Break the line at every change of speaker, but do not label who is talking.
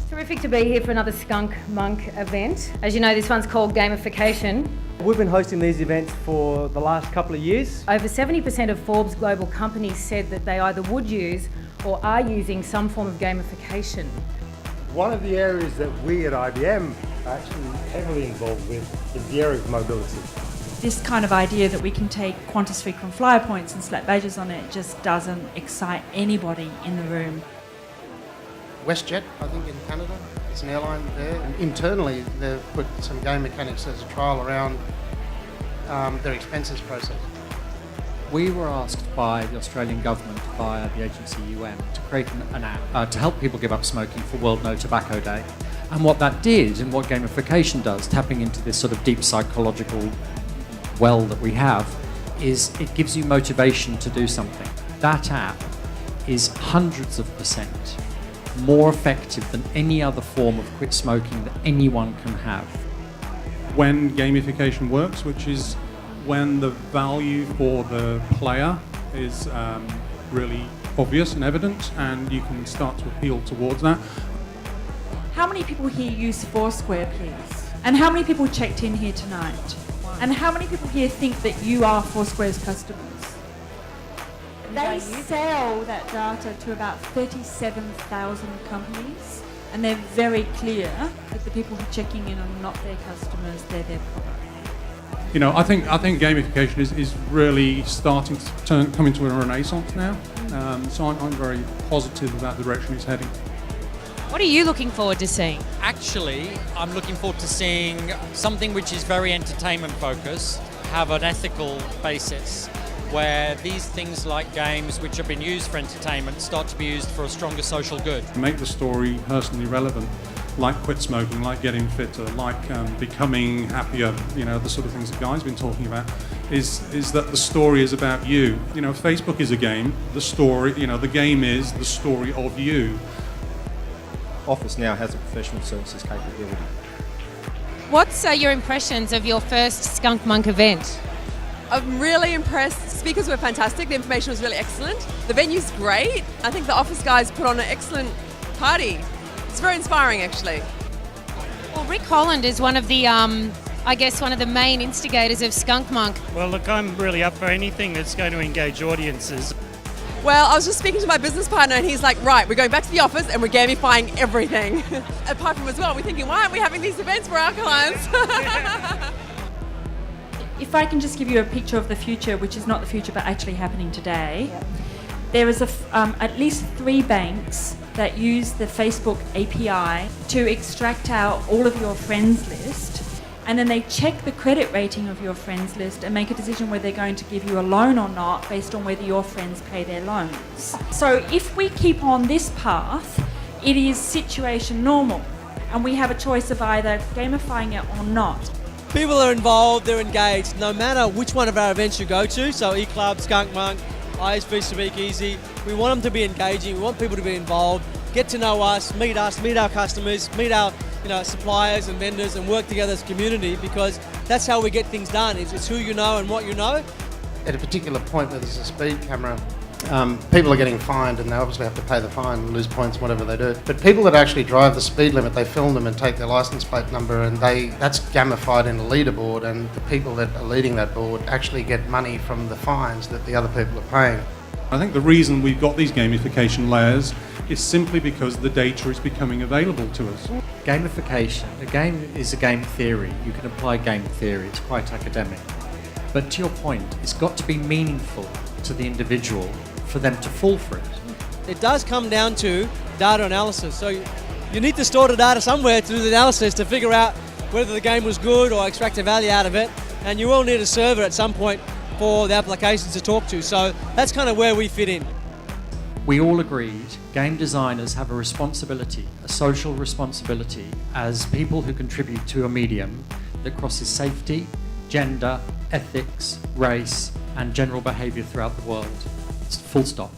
Terrific to be here for another SkunkMonk event. As you know, this one's called Gamification.
We've been hosting these events for the last couple of years.
Over 70% of Forbes global companies said that they either would use or are using some form of gamification.
One of the areas that we at IBM are actually heavily involved with is the area of mobility.
This kind of idea that we can take Qantas frequent flyer points and slap badges on it just doesn't excite anybody in the room.
WestJet, I think, in Canada. It's an airline there. And internally, they've put some game mechanics as a trial around their expenses process.
We were asked by the Australian government via the agency to create an app to help people give up smoking for World No Tobacco Day. And what that did, and what gamification does, tapping into this sort of deep psychological well that we have, is it gives you motivation to do something. That app is hundreds of % more effective than any other form of quit smoking that anyone can have.
When gamification works, which is when the value for the player is really obvious and evident, and you can start to appeal towards that.
How many people here use Foursquare, please? And how many people checked in here tonight? And how many people here think that you are Foursquare's customers? They sell that data to about 37,000 companies, and they're very clear that the people who are checking in are not their customers, they're their product.
You know, I think gamification is really starting to come into a renaissance now. So I'm very positive about the direction it's heading.
What are you looking forward to seeing?
Actually, I'm looking forward to seeing something which is very entertainment focused, have an ethical basis, where these things like games which have been used for entertainment start to be used for a stronger social good.
Make the story personally relevant, like quit smoking, like getting fitter, like becoming happier, you know, the sort of things that Guy's been talking about, is that the story is about you. You know, Facebook is a game, the story, you know, the game is the story of you.
Office now has a professional services capability.
What's your impressions of your first SkunkMonk event?
I'm really impressed. Speakers were fantastic. The information was really excellent. The venue's great. I think the Office guys put on an excellent party. It's very inspiring, actually.
Well, Rick Holland is one of the, I guess, one of the main instigators of SkunkMonk.
Well, look, I'm really up for anything that's going to engage audiences.
Well, I was just speaking to my business partner and he's like, right, we're going back to the office and we're gamifying everything. Apart from as well, we're thinking, why aren't we having these events for our clients?
If I can just give you a picture of the future, which is not the future but actually happening today, there is at least 3 banks that use the Facebook API to extract out all of your friends list, and then they check the credit rating of your friends list and make a decision whether they're going to give you a loan or not based on whether your friends pay their loans. So if we keep on this path, it is situation normal, and we have a choice of either gamifying it or not.
People are involved, they're engaged, no matter which one of our events you go to, so eClub, SkunkMonk, ISV Speakeasy, we want them to be engaging, we want people to be involved, get to know us, meet our customers, meet our suppliers and vendors, and work together as a community, because that's how we get things done, it's who you know and what you know.
At a particular point where there's a speed camera, people are getting fined, and they obviously have to pay the fine and lose points, whatever they do. But people that actually drive the speed limit, they film them and take their license plate number, and that's gamified in a leaderboard, and the people that are leading that board actually get money from the fines that the other people are paying.
I think the reason we've got these gamification layers is simply because the data is becoming available to us.
Gamification, a game is a game theory. You can apply game theory, it's quite academic. But to your point, it's got to be meaningful to the individual for them to fall for it.
It does come down to data analysis. So you need to store the data somewhere to do the analysis to figure out whether the game was good or extract the value out of it. And you will need a server at some point for the applications to talk to. So that's kind of where we fit in.
We all agreed game designers have a responsibility, a social responsibility, as people who contribute to a medium that crosses safety, gender, ethics, race, and general behaviour throughout the world. Full stop.